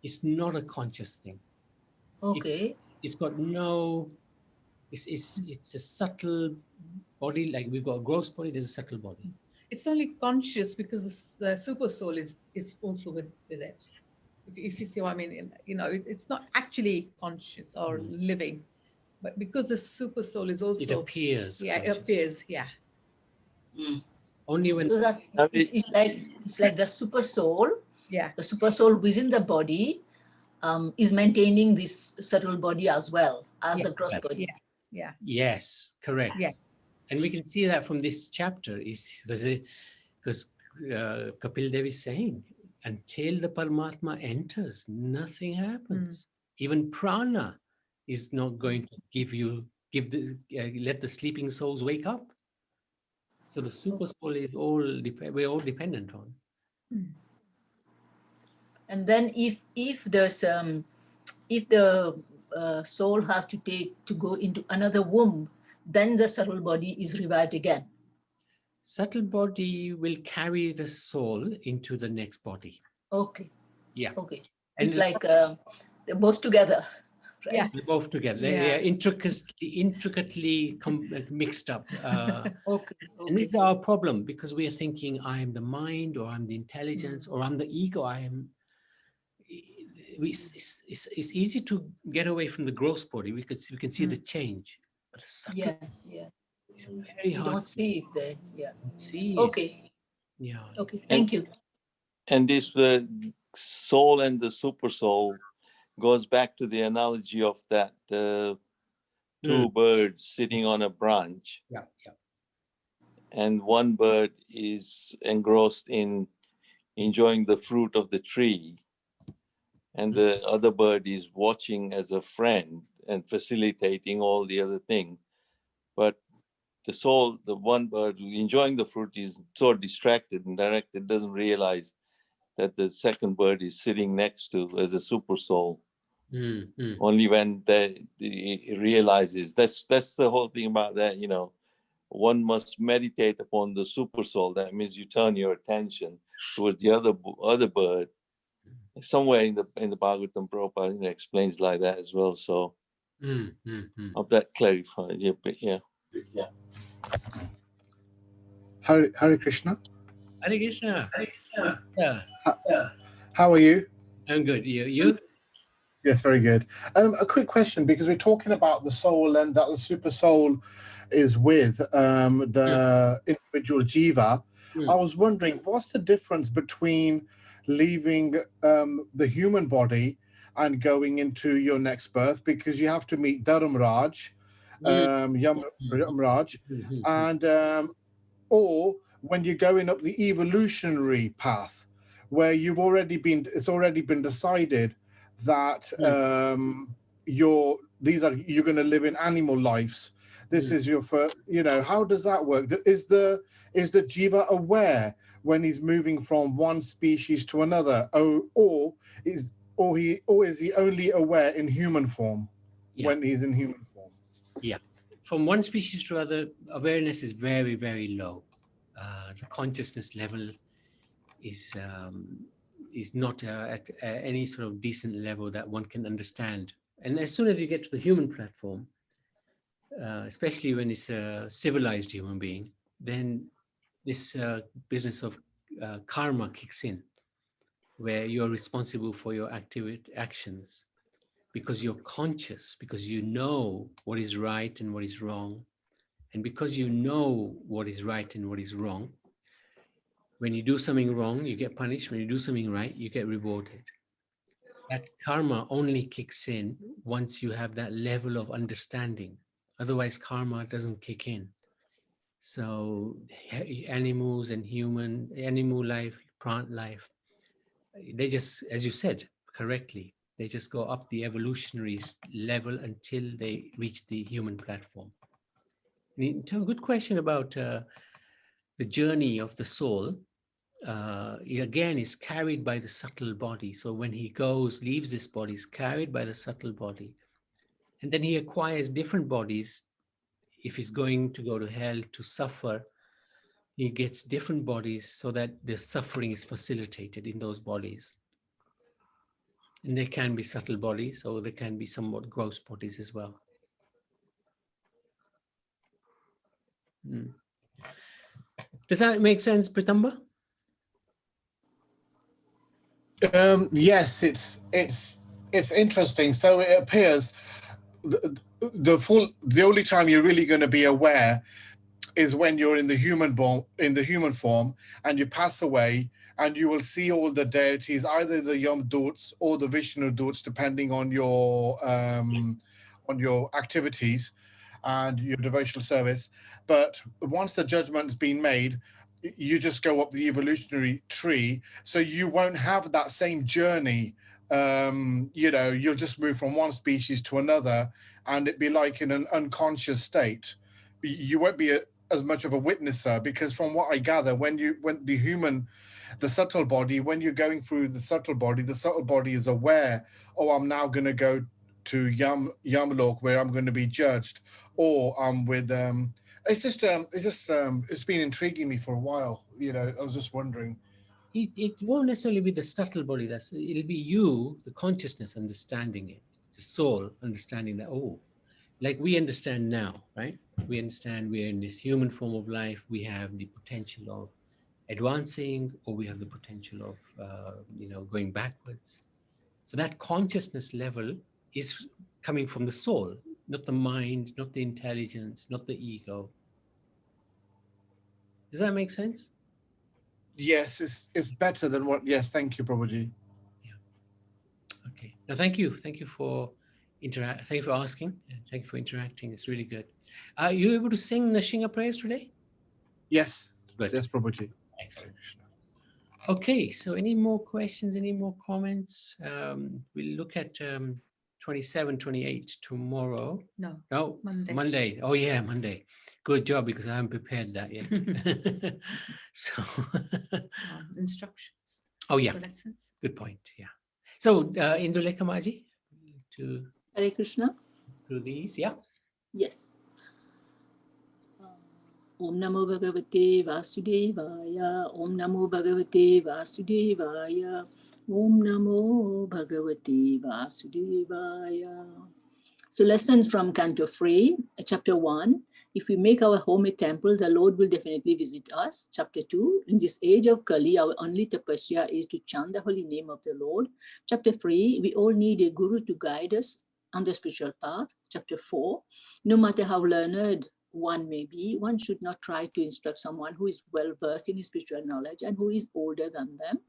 It's not a conscious thing. Okay. It's got no, it's a subtle body, like we've got a gross body, there's a subtle body. It's only conscious because the super soul is also with it. If you see what I mean, it's not actually conscious or living, but because the super soul is also It appears. Yeah, it conscious. appears. Yeah. Mm. Only when So that it's like the super soul. Yeah. The super soul within the body is maintaining this subtle body as well as the gross body. Yeah. yes, correct. Yeah. And we can see that from this chapter is because Kapil Dev is saying, until the Paramatma enters, nothing happens. Even prana is not going to let the sleeping souls wake up. So the super soul is we're all dependent on. And then if there's if the soul has to go into another womb, then the subtle body is revived again. Subtle body will carry the soul into the next body. Okay. Yeah. Okay. And It's like they're both together. Right? Yeah. they're both together. Yeah. They're intricately mixed up. Okay. And it's our problem because we are thinking I am the mind, or I'm the intelligence, or I'm the ego. It's easy to get away from the gross body. We can see the change, but the subtle Yeah. is very You hard don't see it there. Yeah. to see. Okay. Yeah. Okay. Thank you. And this soul and the super soul goes back to the analogy of that two birds sitting on a branch. Yeah. And one bird is engrossed in enjoying the fruit of the tree, and the other bird is watching as a friend and facilitating all the other things. But the soul, the one bird enjoying the fruit, is so distracted and directed, doesn't realize that the second bird is sitting next to as a super soul. Only when it realizes, that's the whole thing about that, one must meditate upon the super soul. That means you turn your attention towards the other bird. Somewhere in the Bhagavatam, Prabhupada explains like that as well. So hope that clarifies. Yeah, but yeah. Hare Krishna. Hare Krishna. Yeah. How are you? I'm good. You? Yes, very good. A quick question, because we're talking about the soul and that the super soul is with the individual jiva. I was wondering, what's the difference between leaving the human body and going into your next birth? Because you have to meet Dharamraj, Yamraj, and or when you're going up the evolutionary path, where it's already been decided that you're going to live in animal lives. This is your first, how does that work? Is the jiva aware when he's moving from one species to another, or is he only aware in human form when he's in human form? Yeah. From one species to other, awareness is very, very low. The consciousness level is not at any sort of decent level that one can understand. And as soon as you get to the human platform, especially when it's a civilized human being, then this business of karma kicks in, where you're responsible for your actions because you're conscious, because you know what is right and what is wrong. And because you know what is right and what is wrong, When you do something wrong, you get punished. When you do something right, you get rewarded. That karma only kicks in once you have that level of understanding. Otherwise, karma doesn't kick in. So animals and animal life, plant life, they just, as you said correctly, they just go up the evolutionary level until they reach the human platform. Good question about the journey of the soul. Again, is carried by the subtle body. So when he leaves this body, is carried by the subtle body. And then he acquires different bodies. If he's going to go to hell to suffer, he gets different bodies so that the suffering is facilitated in those bodies. And they can be subtle bodies, or they can be somewhat gross bodies as well. Does that make sense, Pritamba? Yes, it's interesting. So it appears the only time you're really going to be aware is when you're in the human form, and you pass away, and you will see all the deities, either the Yam Doots or the Vishnu Doots, depending on your activities and your devotional service. But once the judgment's been made, you just go up the evolutionary tree, so you won't have that same journey. You'll just move from one species to another, and it'd be like in an unconscious state. You won't be as much of a witnesser, because from what I gather, when the subtle body, when you're going through the subtle body is aware, oh, I'm now going to go to Yamlok, where I'm going to be judged, or I'm with it's been intriguing me for a while. I was just wondering. It won't necessarily be the subtle body. It'll be you, the consciousness, understanding it, the soul understanding that. Oh, like we understand now, right? We understand we're in this human form of life. We have the potential of advancing, or we have the potential of going backwards. So that consciousness level is coming from the soul, not the mind, not the intelligence, not the ego. Does that make sense? Yes, it's better than what. Yes, thank you, Prabhuji. Yeah. Okay. No, thank you. Thank you for Thank you for asking. And thank you for interacting. It's really good. Are you able to sing Nashinga prayers today? Yes. Good. Yes, Prabhuji. Excellent. Okay. So, any more questions? Any more comments? We'll look at 27, 28 tomorrow. No, Monday. Oh yeah, Monday. Good job, because I haven't prepared that yet. So instructions. Oh yeah. Lessons. Good point. Yeah. So Indulekha Maji, to Hare Krishna. Through these, yeah. Yes. Om Namo Bhagavate Vasudevaya. Om Namo Bhagavate Vasudevaya. Om Namo Bhagavate Vasudevaya. So lessons from Canto 3, Chapter 1. If we make our home a temple, the Lord will definitely visit us. Chapter 2. In this age of Kali, our only tapasya is to chant the holy name of the Lord. Chapter 3. We all need a guru to guide us on the spiritual path. Chapter 4. No matter how learned one may be, one should not try to instruct someone who is well versed in his spiritual knowledge and who is older than them.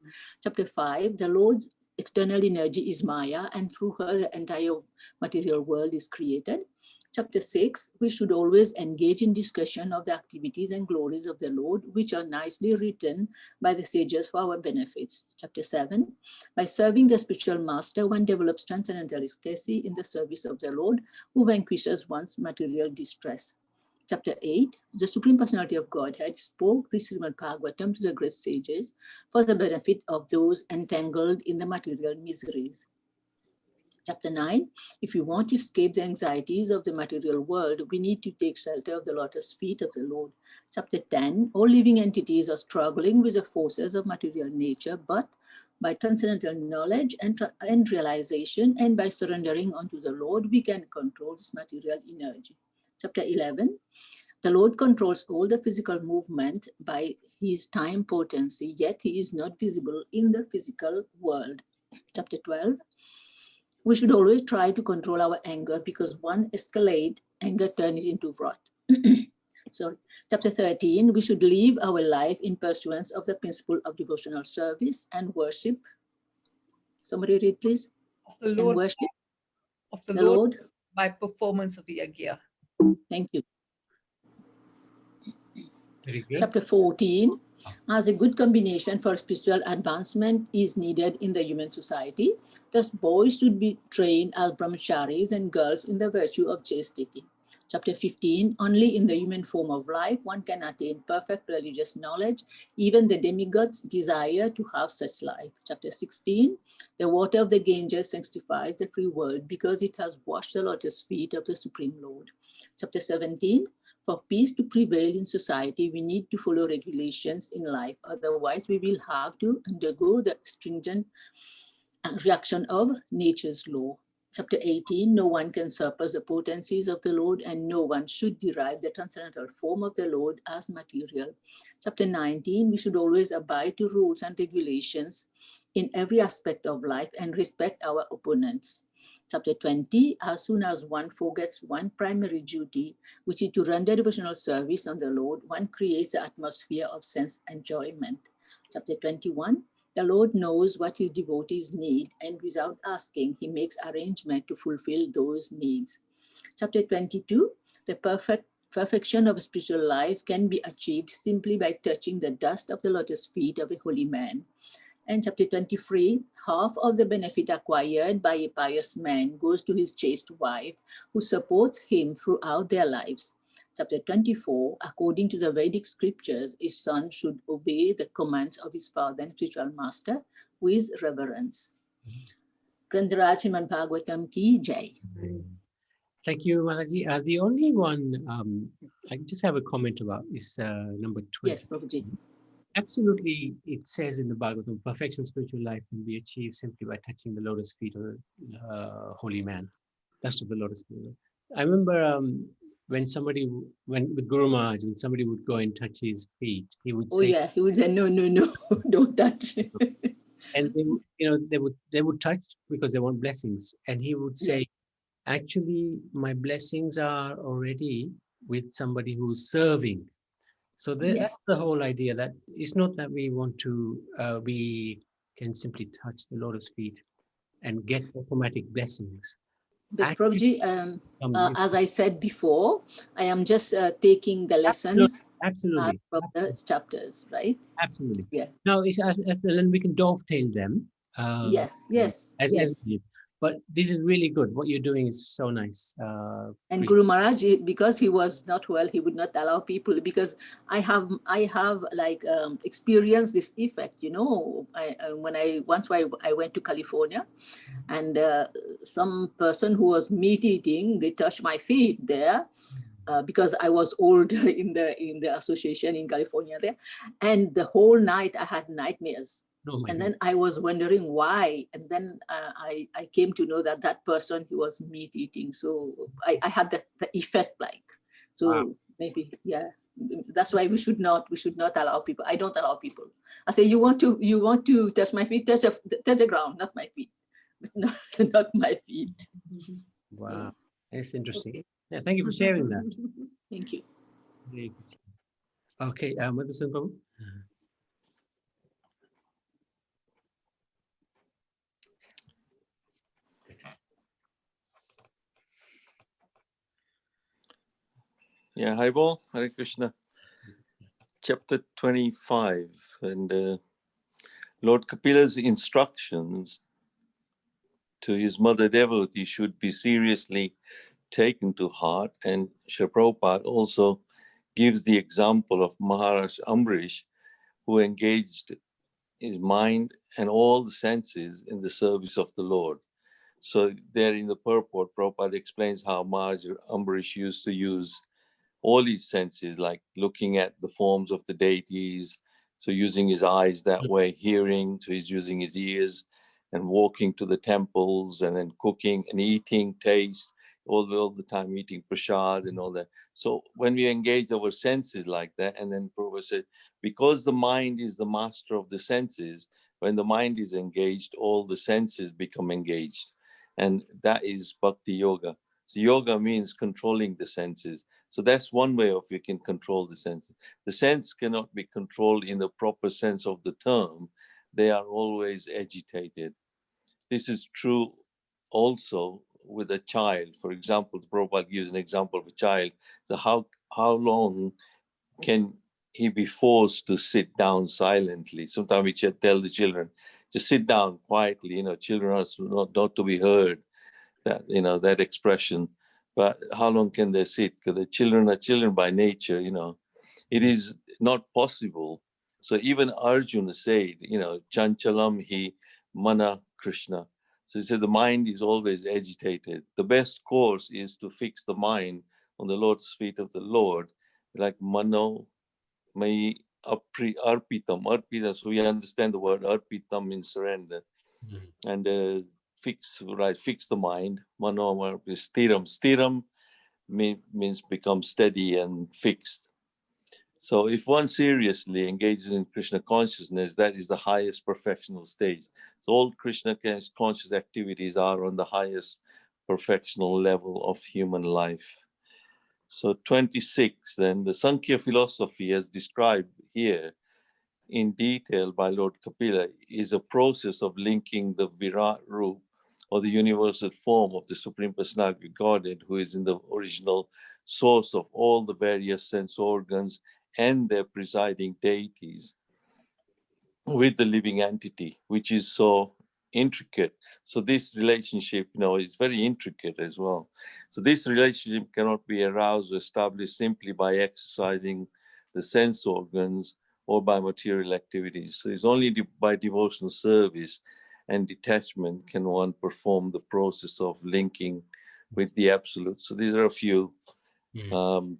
Chapter 5. The Lord's external energy is Maya, and through her the entire material world is created. Chapter 6, we should always engage in discussion of the activities and glories of the Lord, which are nicely written by the sages for our benefits. Chapter 7, by serving the spiritual master, one develops transcendental ecstasy in the service of the Lord, who vanquishes one's material distress. Chapter 8, the Supreme Personality of Godhead spoke the Srimad Bhagavatam to the great sages for the benefit of those entangled in the material miseries. Chapter 9, if we want to escape the anxieties of the material world, we need to take shelter of the lotus feet of the Lord. Chapter 10, all living entities are struggling with the forces of material nature, but by transcendental knowledge and realization, and by surrendering unto the Lord, we can control this material energy. Chapter 11, the Lord controls all the physical movement by his time potency, yet he is not visible in the physical world. Chapter 12, we should always try to control our anger, because one escalate, anger turns it into wrath. Sorry, chapter 13, we should live our life in pursuance of the principle of devotional service and worship. Somebody read, please. Of the And Lord, worship of the the Lord Lord. by performance of yajna. Thank you. Very good. Chapter 14, as a good combination for spiritual advancement is needed in the human society. Thus, boys should be trained as brahmacharis and girls in the virtue of chastity. Chapter 15, only in the human form of life one can attain perfect religious knowledge. Even the demigods desire to have such life. Chapter 16, the water of the Ganges sanctifies the free world because it has washed the lotus feet of the Supreme Lord. Chapter 17, for peace to prevail in society, we need to follow regulations in life. Otherwise, we will have to undergo the stringent reaction of nature's law. Chapter 18, no one can surpass the potencies of the Lord, and no one should derive the transcendental form of the Lord as material. Chapter 19, we should always abide to rules and regulations in every aspect of life and respect our opponents. Chapter 20, as soon as one forgets one primary duty, which is to render devotional service on the Lord, one creates the atmosphere of sense enjoyment. Chapter 21, the Lord knows what his devotees need, and without asking, he makes arrangement to fulfill those needs. Chapter 22, the perfection of spiritual life can be achieved simply by touching the dust of the lotus feet of a holy man. And chapter 23, half of the benefit acquired by a pious man goes to his chaste wife, who supports him throughout their lives. Chapter 24, according to the Vedic scriptures, his son should obey the commands of his father and spiritual master with reverence. Grantaraj Srimad Bhagavatam ki jai. Thank you, Malaji. The only one I just have a comment about is number 20. Yes, Prabhuji. Absolutely, it says in the Bhagavatam, perfection of spiritual life can be achieved simply by touching the lotus feet of the holy man. Dust of the lotus feet. I remember when somebody, with Guru Maharaj, when somebody would go and touch his feet, he would say, Oh yeah, he would say, no, don't touch. and they would touch because they want blessings. And he would say, actually, my blessings are already with somebody who's serving. So that's the whole idea, that it's not that we want to, we can simply touch the lotus feet and get automatic blessings. But Prabhuji, as I said before, I am just taking the lessons absolutely from the chapters, right? Absolutely. Yeah. Now, then we can dovetail them. Yes. But this is really good. What you're doing is so nice. And Guru Maharaj, because he was not well, he would not allow people, because I have like experienced this effect, you know. When I went to California, and some person who was meat eating, they touched my feet there. Because I was old in the association in California there, and the whole night I had nightmares. And then I was wondering why, and then I came to know that person, he was meat eating. So I had the effect, like, so wow. Maybe that's why we should not allow people. I don't allow people. I say, you want to touch my feet, touch the ground, not my feet, not my feet. Wow, that's interesting. Okay. Yeah, thank you for sharing that. Thank you. Okay, Mother Sunpam. Yeah, hi, Bo. Hare Krishna. Chapter 25, and Lord Kapila's instructions to his mother devotee should be seriously taken to heart, and Srila Prabhupada also gives the example of Maharaj Ambarish, who engaged his mind and all the senses in the service of the Lord. So there in the purport, Prabhupada explains how Maharaj Ambarish used to use all his senses, like looking at the forms of the deities, so using his eyes that way, hearing, so he's using his ears, and walking to the temples, and then cooking and eating, taste, all the time eating prasad and all that. So when we engage our senses like that, and then Prabhupada said, because the mind is the master of the senses, when the mind is engaged, all the senses become engaged. And that is Bhakti Yoga. So yoga means controlling the senses. So that's one way of you can control the senses. The sense cannot be controlled in the proper sense of the term. They are always agitated. This is true also with a child. For example, the Prabhupada gives an example of a child. So how long can he be forced to sit down silently? Sometimes we should tell the children, just sit down quietly. Children are not to be heard. That expression. But how long can they sit? Because the children are children by nature. It is not possible. So even Arjuna said, chanchalam hi mana Krishna. So he said the mind is always agitated. The best course is to fix the mind on the Lord's feet of the Lord, like mano may arpitam. Arpitam. So we understand the word arpitam means surrender. And fix the mind. Mano stiram. Stiram means become steady and fixed. So if one seriously engages in Krishna consciousness, that is the highest perfectional stage. So all Krishna conscious activities are on the highest perfectional level of human life. So 26, then the Sankhya philosophy as described here in detail by Lord Kapila is a process of linking the Virat Roop, or the universal form of the Supreme Personality of Godhead, who is in the original source of all the various sense organs and their presiding deities, with the living entity, which is so intricate. So this relationship, is very intricate as well. So this relationship cannot be aroused or established simply by exercising the sense organs or by material activities. So it's only by devotional service and detachment can one perform the process of linking with the Absolute. So these are a few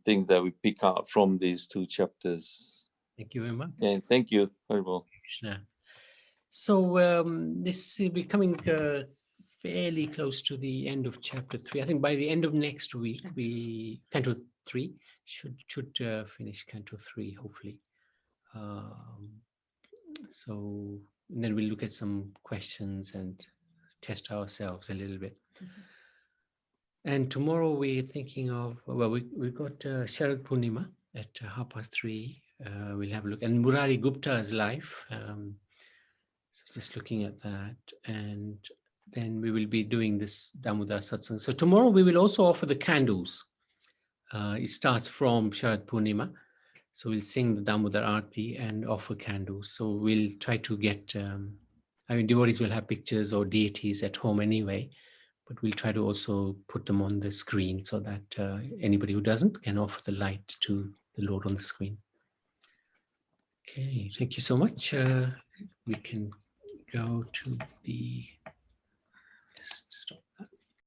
things that we pick out from these two chapters. Thank you very much. And thank you, Haribol. Krishna. So this will be coming fairly close to the end of chapter 3. I think by the end of next week, Canto 3 should finish Canto 3, hopefully. So then we'll look at some questions and test ourselves a little bit. And tomorrow we're thinking of, we've got Sharad Purnima at 3:30. We'll have a look. And Murari Gupta's life. So just looking at that. And then we will be doing this Damodar Satsang. So tomorrow we will also offer the candles. It starts from Sharad Purnima. So we'll sing the Damodar Aarti and offer candles. So we'll try to get, devotees will have pictures or deities at home anyway, but we'll try to also put them on the screen so that anybody who doesn't can offer the light to the Lord on the screen. Okay, thank you so much. We can go to the, just stop that.